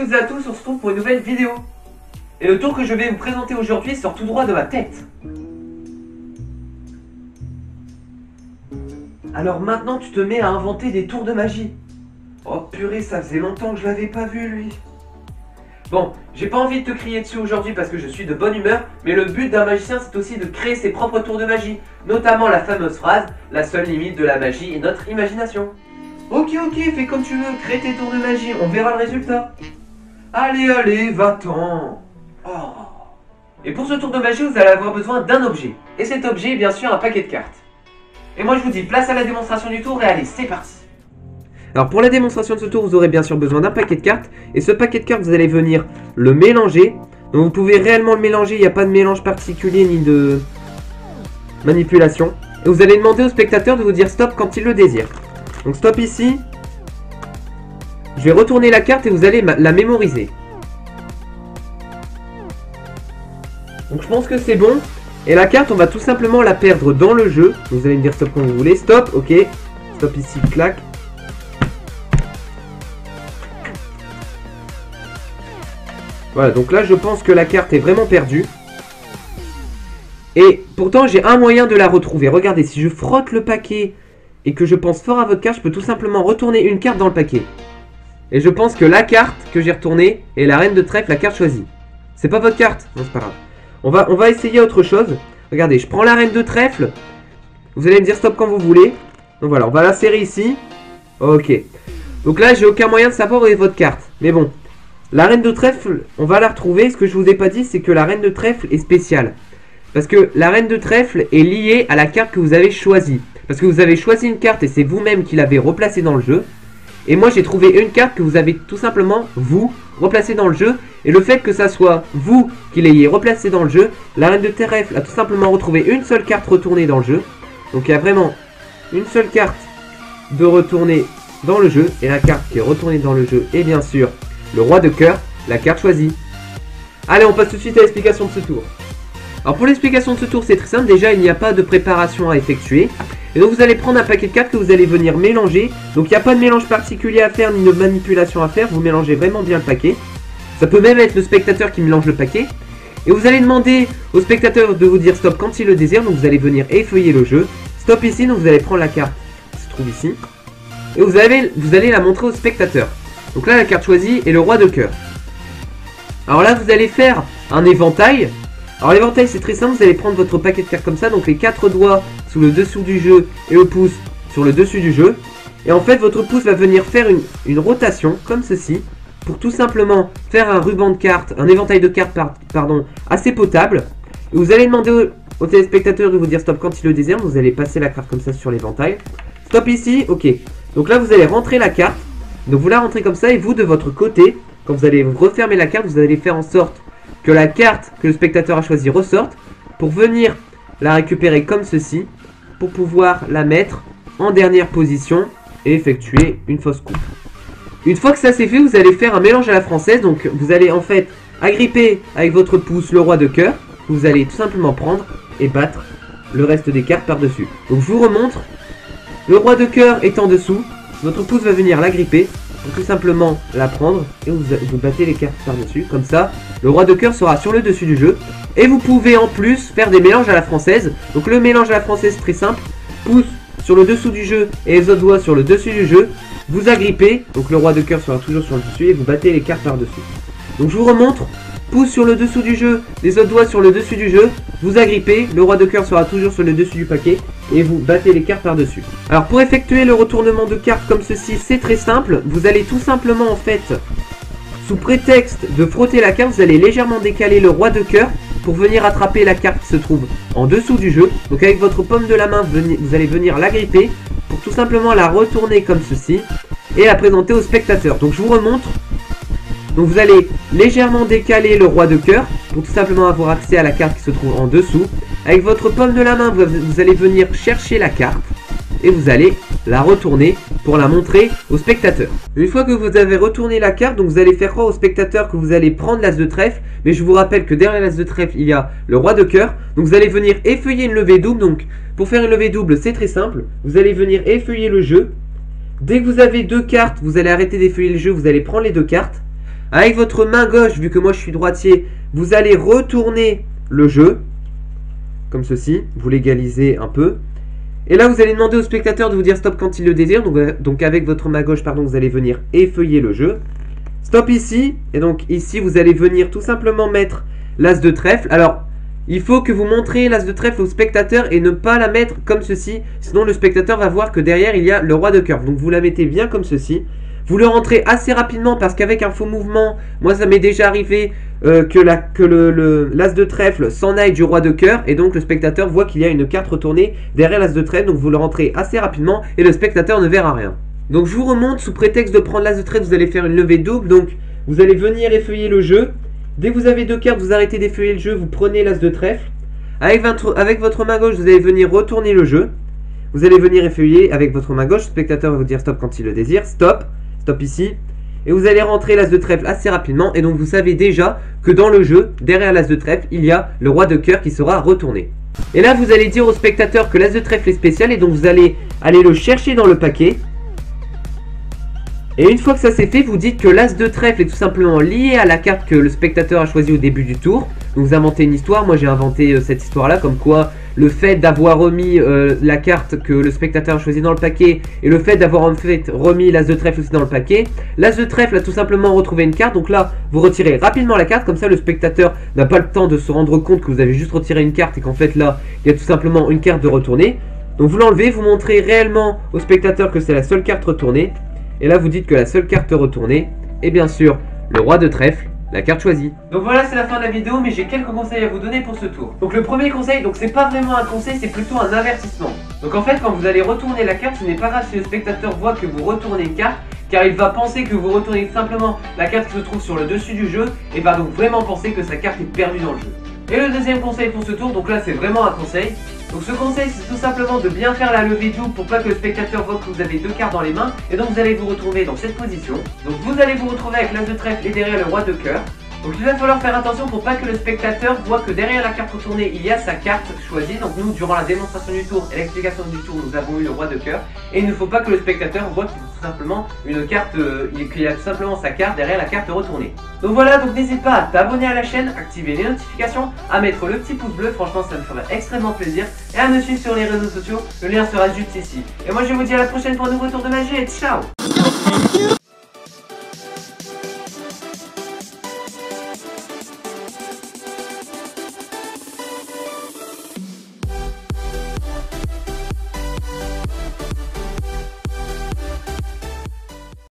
toutes et à tous, on se retrouve pour une nouvelle vidéo. Et le tour que je vais vous présenter aujourd'hui sort tout droit de ma tête. Alors maintenant tu te mets à inventer des tours de magie. Oh purée, ça faisait longtemps que je l'avais pas vu lui. Bon, j'ai pas envie de te crier dessus aujourd'hui parce que je suis de bonne humeur, mais le but d'un magicien c'est aussi de créer ses propres tours de magie, notamment la fameuse phrase « La seule limite de la magie est notre imagination ». Ok, fais comme tu veux, crée tes tours de magie, on verra le résultat. Allez, va-t'en. Oh. Et pour ce tour de magie, vous allez avoir besoin d'un objet. Et cet objet est bien sûr un paquet de cartes. Et moi je vous dis, place à la démonstration du tour et allez, c'est parti. Alors pour la démonstration de ce tour, vous aurez bien sûr besoin d'un paquet de cartes. Et ce paquet de cartes, vous allez venir le mélanger. Donc vous pouvez réellement le mélanger, il n'y a pas de mélange particulier ni de manipulation. Et vous allez demander au spectateur de vous dire stop quand il le désire. Donc stop ici. Je vais retourner la carte et vous allez la mémoriser. Donc je pense que c'est bon. Et la carte, on va tout simplement la perdre dans le jeu. Vous allez me dire stop quand vous voulez. Stop, ok. Stop ici, clac. Voilà, donc là je pense que la carte est vraiment perdue. Et pourtant j'ai un moyen de la retrouver. Regardez, si je frotte le paquet et que je pense fort à votre carte, je peux tout simplement retourner une carte dans le paquet. Et je pense que la carte que j'ai retournée est la reine de trèfle, la carte choisie. C'est pas votre carte? Non, c'est pas grave. On va essayer autre chose. Regardez, je prends la reine de trèfle. Vous allez me dire stop quand vous voulez. Donc voilà, on va la serrer ici. Ok. Donc là, j'ai aucun moyen de savoir où est votre carte. Mais bon, la reine de trèfle, on va la retrouver. Ce que je vous ai pas dit, c'est que la reine de trèfle est spéciale. Parce que la reine de trèfle est liée à la carte que vous avez choisie. Parce que vous avez choisi une carte et c'est vous-même qui l'avez replacée dans le jeu. Et moi j'ai trouvé une carte que vous avez tout simplement, vous, replacée dans le jeu. Et le fait que ça soit vous qui l'ayez replacée dans le jeu, la reine de trèfle a tout simplement retrouvé une seule carte retournée dans le jeu. Donc il y a vraiment une seule carte de retournée dans le jeu. Et la carte qui est retournée dans le jeu est bien sûr le roi de cœur, la carte choisie. Allez, on passe tout de suite à l'explication de ce tour. Alors pour l'explication de ce tour, c'est très simple. Déjà, il n'y a pas de préparation à effectuer. Et donc vous allez prendre un paquet de cartes que vous allez venir mélanger. Donc il n'y a pas de mélange particulier à faire, ni de manipulation à faire. Vous mélangez vraiment bien le paquet. Ça peut même être le spectateur qui mélange le paquet. Et vous allez demander au spectateur de vous dire stop quand il le désire. Donc vous allez venir effeuiller le jeu. Stop ici, donc vous allez prendre la carte qui se trouve ici. Et vous allez la montrer au spectateur. Donc là, la carte choisie est le roi de cœur. Alors là, vous allez faire un éventail. Alors l'éventail c'est très simple, vous allez prendre votre paquet de cartes comme ça, donc les 4 doigts sous le dessous du jeu et le pouce sur le dessus du jeu. Et en fait votre pouce va venir faire une rotation comme ceci, pour tout simplement faire un ruban de cartes, un éventail de cartes pardon, assez potable. Et vous allez demander au téléspectateur de vous dire stop quand il le désire, vous allez passer la carte comme ça sur l'éventail. Stop ici, ok. Donc là vous allez rentrer la carte, donc vous la rentrez comme ça et vous de votre côté, quand vous allez refermer la carte, vous allez faire en sorte que la carte que le spectateur a choisie ressorte pour venir la récupérer comme ceci pour pouvoir la mettre en dernière position et effectuer une fausse coupe. Une fois que ça c'est fait, vous allez faire un mélange à la française. Donc vous allez en fait agripper avec votre pouce le roi de cœur. Vous allez tout simplement prendre et battre le reste des cartes par-dessus. Donc je vous remontre. Le roi de cœur est en dessous. Votre pouce va venir l'agripper. Tout simplement la prendre et vous battez les cartes par-dessus. Comme ça, le roi de cœur sera sur le dessus du jeu. Et vous pouvez en plus faire des mélanges à la française. Donc le mélange à la française, très simple. Pouce sur le dessous du jeu et les autres doigts sur le dessus du jeu. Vous agrippez, donc le roi de cœur sera toujours sur le dessus et vous battez les cartes par-dessus. Donc je vous remontre. Pouce sur le dessous du jeu, les autres doigts sur le dessus du jeu. Vous agrippez, le roi de cœur sera toujours sur le dessus du paquet. Et vous battez les cartes par-dessus. Alors pour effectuer le retournement de cartes comme ceci, c'est très simple. Vous allez tout simplement en fait, sous prétexte de frotter la carte, vous allez légèrement décaler le roi de cœur pour venir attraper la carte qui se trouve en dessous du jeu. Donc avec votre paume de la main, vous allez venir l'agripper pour tout simplement la retourner comme ceci et la présenter au spectateur. Donc je vous remontre. Donc vous allez légèrement décaler le roi de cœur pour tout simplement avoir accès à la carte qui se trouve en dessous. Avec votre paume de la main, vous allez venir chercher la carte et vous allez la retourner pour la montrer au spectateur. Une fois que vous avez retourné la carte, donc vous allez faire croire au spectateur que vous allez prendre l'as de trèfle. Mais je vous rappelle que derrière l'as de trèfle, il y a le roi de cœur. Donc vous allez venir effeuiller une levée double. Donc pour faire une levée double, c'est très simple. Vous allez venir effeuiller le jeu. Dès que vous avez deux cartes, vous allez arrêter d'effeuiller le jeu, vous allez prendre les deux cartes. Avec votre main gauche, vu que moi je suis droitier, vous allez retourner le jeu. Comme ceci, vous l'égalisez un peu. Et là, vous allez demander au spectateur de vous dire stop quand il le désire. Donc avec votre main gauche, pardon, vous allez venir effeuiller le jeu. Stop ici. Et donc ici, vous allez venir tout simplement mettre l'as de trèfle. Alors, il faut que vous montrez l'as de trèfle au spectateur et ne pas la mettre comme ceci. Sinon, le spectateur va voir que derrière, il y a le roi de cœur. Donc vous la mettez bien comme ceci. Vous le rentrez assez rapidement parce qu'avec un faux mouvement, moi ça m'est déjà arrivé que l'as de trèfle s'en aille du roi de cœur et donc le spectateur voit qu'il y a une carte retournée derrière l'as de trèfle, donc vous le rentrez assez rapidement et le spectateur ne verra rien. Donc je vous remonte, sous prétexte de prendre l'as de trèfle, vous allez faire une levée double, donc vous allez venir effeuiller le jeu. Dès que vous avez deux cartes, vous arrêtez d'effeuiller le jeu, vous prenez l'as de trèfle. Avec votre main gauche, vous allez venir retourner le jeu. Vous allez venir effeuiller avec votre main gauche, le spectateur va vous dire stop quand il le désire, stop. Stop ici, et vous allez rentrer l'as de trèfle assez rapidement, et donc vous savez déjà que dans le jeu, derrière l'as de trèfle, il y a le roi de cœur qui sera retourné. Et là, vous allez dire au spectateur que l'as de trèfle est spécial, et donc vous allez aller le chercher dans le paquet. Et une fois que ça c'est fait, vous dites que l'as de trèfle est tout simplement lié à la carte que le spectateur a choisie au début du tour. Donc vous inventez une histoire, moi j'ai inventé cette histoire-là, comme quoi le fait d'avoir remis la carte que le spectateur a choisie dans le paquet et le fait d'avoir en fait remis l'as de trèfle aussi dans le paquet. L'as de trèfle a tout simplement retrouvé une carte, donc là vous retirez rapidement la carte, comme ça le spectateur n'a pas le temps de se rendre compte que vous avez juste retiré une carte et qu'en fait là il y a tout simplement une carte de retournée. Donc vous l'enlevez, vous montrez réellement au spectateur que c'est la seule carte retournée. Et là vous dites que la seule carte retournée est bien sûr le roi de trèfle, la carte choisie. Donc voilà, c'est la fin de la vidéo, mais j'ai quelques conseils à vous donner pour ce tour. Donc le premier conseil, donc c'est pas vraiment un conseil, c'est plutôt un avertissement. Donc en fait, quand vous allez retourner la carte, ce n'est pas grave si le spectateur voit que vous retournez une carte, car il va penser que vous retournez simplement la carte qui se trouve sur le dessus du jeu, et va donc vraiment penser que sa carte est perdue dans le jeu. Et le deuxième conseil pour ce tour, donc là c'est vraiment un conseil. Donc ce conseil c'est tout simplement de bien faire la levée double pour pas que le spectateur voit que vous avez deux cartes dans les mains. Et donc vous allez vous retrouver dans cette position. Donc vous allez vous retrouver avec l'as de trèfle et derrière le roi de cœur. Donc il va falloir faire attention pour pas que le spectateur voit que derrière la carte retournée il y a sa carte choisie. Donc nous durant la démonstration du tour et l'explication du tour nous avons eu le roi de cœur. Et il ne faut pas que le spectateur voit qu'il y a tout simplement une carte, qu'il y a tout simplement sa carte derrière la carte retournée. Donc voilà, donc n'hésite pas à t'abonner à la chaîne, activer les notifications, à mettre le petit pouce bleu, franchement ça me ferait extrêmement plaisir. Et à me suivre sur les réseaux sociaux, le lien sera juste ici. Et moi je vous dis à la prochaine pour un nouveau tour de magie et ciao.